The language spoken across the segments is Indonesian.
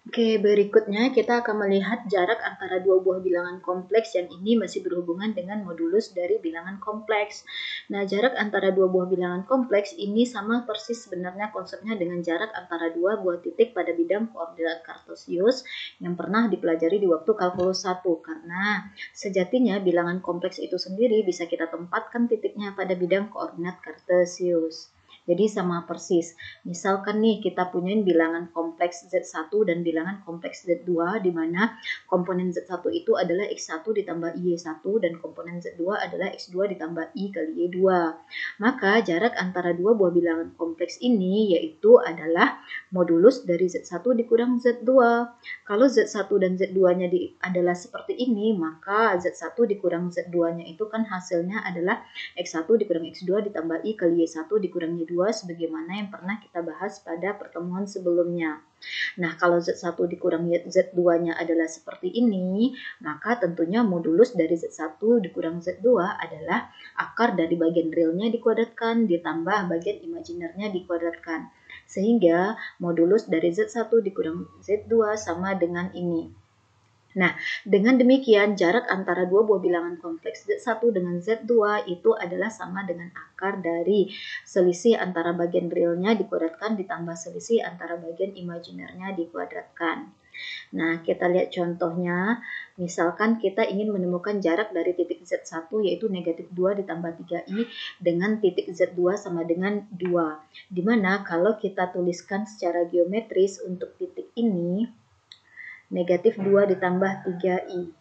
Oke, berikutnya kita akan melihat jarak antara dua buah bilangan kompleks yang ini masih berhubungan dengan modulus dari bilangan kompleks. Nah, jarak antara dua buah bilangan kompleks ini sama persis sebenarnya konsepnya dengan jarak antara dua buah titik pada bidang koordinat kartesius yang pernah dipelajari di waktu kalkulus 1. Karena sejatinya bilangan kompleks itu sendiri bisa kita tempatkan titiknya pada bidang koordinat kartesius. Jadi sama persis. Misalkan nih kita punya bilangan kompleks Z1 dan bilangan kompleks Z2 di mana komponen Z1 itu adalah X1 ditambah Y1 dan komponen Z2 adalah X2 ditambah Y kali Y2. Maka jarak antara dua buah bilangan kompleks ini yaitu adalah modulus dari Z1 dikurang Z2. Kalau Z1 dan Z2-nya adalah seperti ini, maka Z1 dikurang Z2-nya itu kan hasilnya adalah X1 dikurang X2 ditambah I kali Y1 dikurang Y2 sebagaimana yang pernah kita bahas pada pertemuan sebelumnya. Nah, kalau Z1 dikurang Z2-nya adalah seperti ini, maka tentunya modulus dari Z1 dikurang Z2 adalah akar dari bagian realnya dikuadratkan ditambah bagian imajinernya dikuadratkan. Sehingga modulus dari Z1 dikurang Z2 sama dengan ini. Nah, dengan demikian jarak antara dua buah bilangan kompleks Z1 dengan Z2 itu adalah sama dengan akar dari selisih antara bagian realnya dikuadratkan ditambah selisih antara bagian imajinernya dikuadratkan. Nah, kita lihat contohnya. Misalkan kita ingin menemukan jarak dari titik Z1 yaitu negatif 2 ditambah 3I dengan titik Z2 sama dengan 2. Dimana kalau kita tuliskan secara geometris untuk titik ini, negatif 2 ditambah 3I.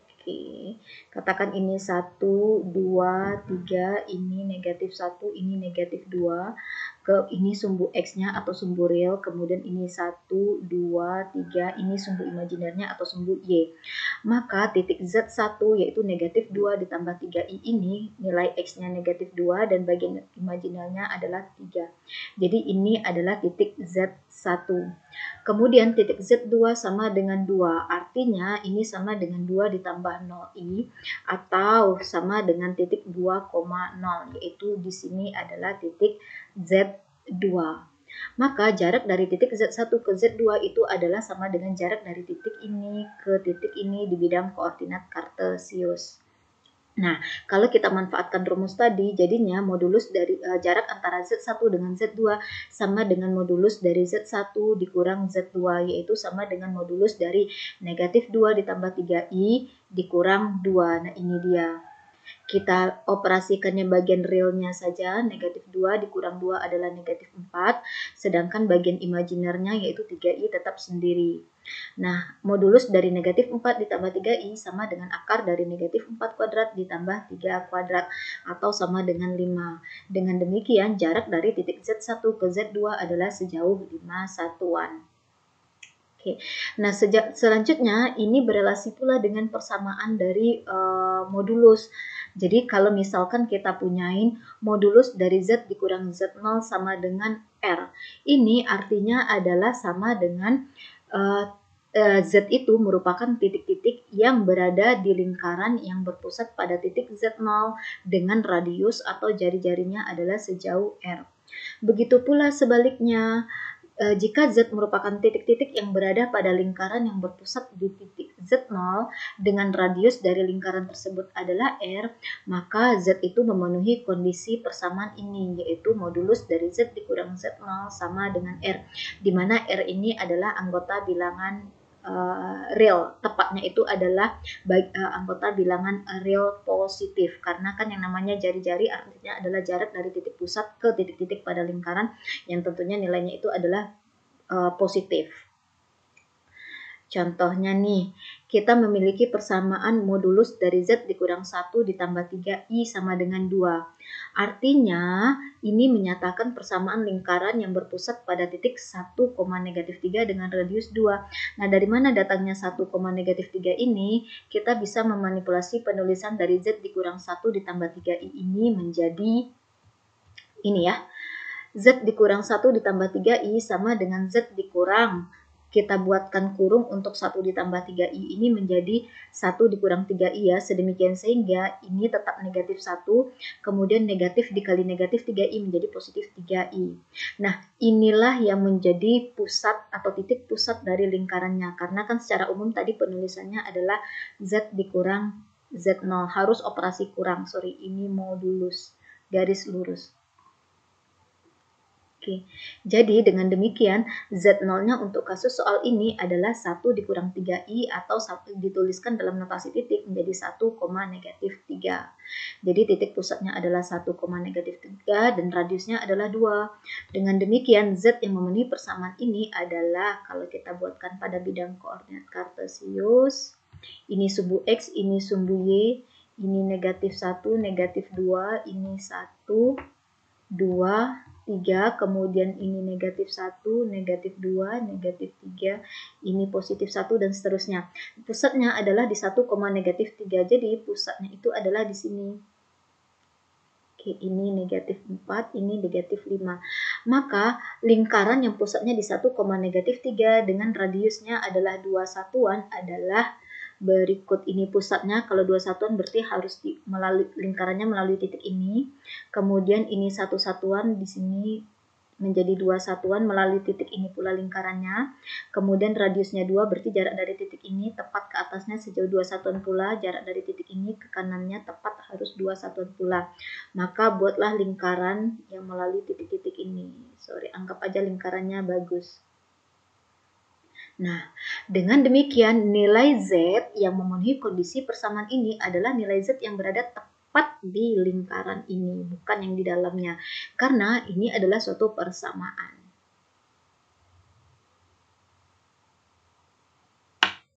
Oke, katakan ini 1, 2, 3, ini negatif 1, ini negatif 2. Ini sumbu X-nya atau sumbu real, kemudian ini 1, 2, 3, ini sumbu imajinernya atau sumbu Y. Maka titik Z1 yaitu negatif 2 ditambah 3I ini, nilai X-nya negatif 2 dan bagian imajinernya adalah 3. Jadi ini adalah titik Z1. Kemudian titik Z2 sama dengan 2, artinya ini sama dengan 2 ditambah 0I atau sama dengan titik 2,0, yaitu di sini adalah titik Z2. Maka jarak dari titik Z1 ke Z2 itu adalah sama dengan jarak dari titik ini ke titik ini di bidang koordinat kartesius. Nah, kalau kita manfaatkan rumus tadi, jadinya modulus dari jarak antara Z1 dengan Z2 sama dengan modulus dari Z1 dikurang Z2, yaitu sama dengan modulus dari negatif 2 ditambah 3I dikurang 2. Nah, ini dia. Kita operasikannya bagian realnya saja, negatif 2 dikurang 2 adalah negatif 4, sedangkan bagian imajinernya yaitu 3I tetap sendiri. Nah, modulus dari negatif 4 ditambah 3I sama dengan akar dari negatif 4 kuadrat ditambah 3 kuadrat atau sama dengan 5. Dengan demikian, jarak dari titik Z1 ke Z2 adalah sejauh 5 satuan. Oke. Nah, selanjutnya ini berelasi pula dengan persamaan dari modulus. Jadi kalau misalkan kita punyain modulus dari Z dikurang Z0 sama dengan R. Ini artinya adalah sama dengan Z itu merupakan titik-titik yang berada di lingkaran yang berpusat pada titik Z0 dengan radius atau jari-jarinya adalah sejauh R. Begitu pula sebaliknya, jika Z merupakan titik-titik yang berada pada lingkaran yang berpusat di titik Z0 dengan radius dari lingkaran tersebut adalah R, maka Z itu memenuhi kondisi persamaan ini, yaitu modulus dari Z dikurang Z0 sama dengan R, di mana R ini adalah anggota bilangan real, tepatnya itu adalah anggota bilangan real positif, karena kan yang namanya jari-jari artinya adalah jarak dari titik pusat ke titik-titik pada lingkaran yang tentunya nilainya itu adalah positif. Contohnya nih, kita memiliki persamaan modulus dari Z dikurang 1 ditambah 3I sama dengan 2. Artinya, ini menyatakan persamaan lingkaran yang berpusat pada titik 1, negatif 3 dengan radius 2. Nah, dari mana datangnya 1, negatif 3 ini? Kita bisa memanipulasi penulisan dari Z dikurang 1 ditambah 3I ini menjadi ini ya. Z dikurang 1 ditambah 3I sama dengan Z dikurang kita buatkan kurung untuk 1 ditambah 3i ini menjadi 1 dikurang 3i ya, sedemikian sehingga ini tetap negatif 1, kemudian negatif dikali negatif 3i menjadi positif 3i. Nah, inilah yang menjadi pusat atau titik pusat dari lingkarannya, karena kan secara umum tadi penulisannya adalah Z dikurang Z0, harus operasi kurang, ini modulus, garis lurus. Oke, jadi dengan demikian Z0-nya untuk kasus soal ini adalah 1 dikurang 3i atau dituliskan dalam notasi titik menjadi 1, negatif 3. Jadi titik pusatnya adalah 1, negatif 3 dan radiusnya adalah 2. Dengan demikian Z yang memenuhi persamaan ini adalah kalau kita buatkan pada bidang koordinat kartesius, ini sumbu X, ini sumbu Y, ini negatif 1, negatif 2, ini 1, 2, 3, kemudian ini negatif 1, negatif 2, negatif 3, ini positif 1, dan seterusnya. Pusatnya adalah di 1, negatif 3, jadi pusatnya itu adalah di sini. Oke, ini negatif 4, ini negatif 5. Maka lingkaran yang pusatnya di 1, negatif 3 dengan radiusnya adalah 2 satuan adalah berikut. Ini pusatnya, kalau 2 satuan berarti harus melalui lingkarannya melalui titik ini. Kemudian ini 1 satuan di sini menjadi 2 satuan melalui titik ini pula lingkarannya. Kemudian radiusnya 2 berarti jarak dari titik ini tepat ke atasnya sejauh 2 satuan pula, jarak dari titik ini ke kanannya tepat harus 2 satuan pula. Maka buatlah lingkaran yang melalui titik-titik ini. Anggap aja lingkarannya bagus. Nah, dengan demikian nilai Z yang memenuhi kondisi persamaan ini adalah nilai Z yang berada tepat di lingkaran ini, bukan yang di dalamnya. Karena ini adalah suatu persamaan.